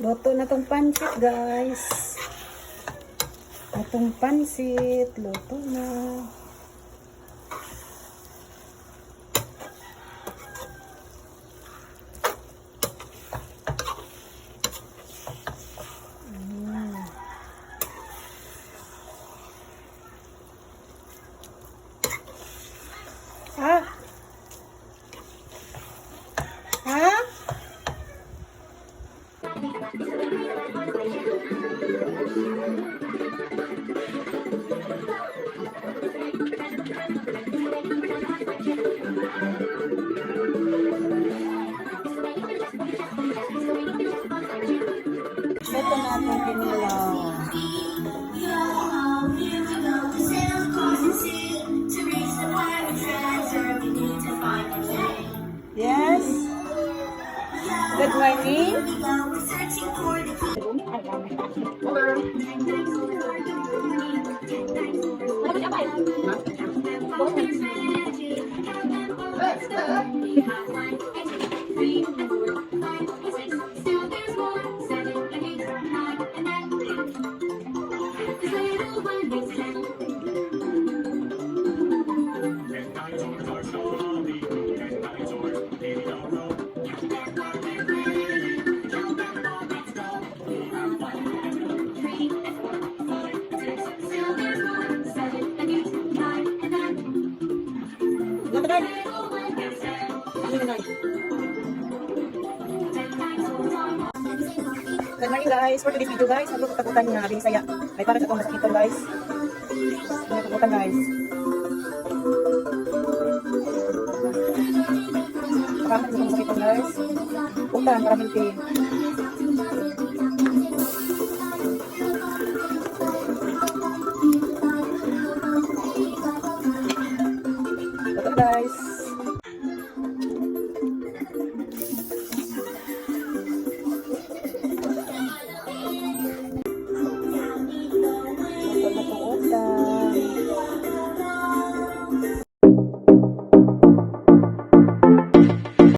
Luto na tong pansit, guys. Atong pansit, luto na. Ha? Ha? Ito na itong kinilaw. Yes. Good morning. Good morning, guys. For today's video, guys, magtutagutan na binisaya. Ay para sa itong mosquito, guys. Magtutagutan, guys. Para sa itong mosquito, guys. Utan, para healthy.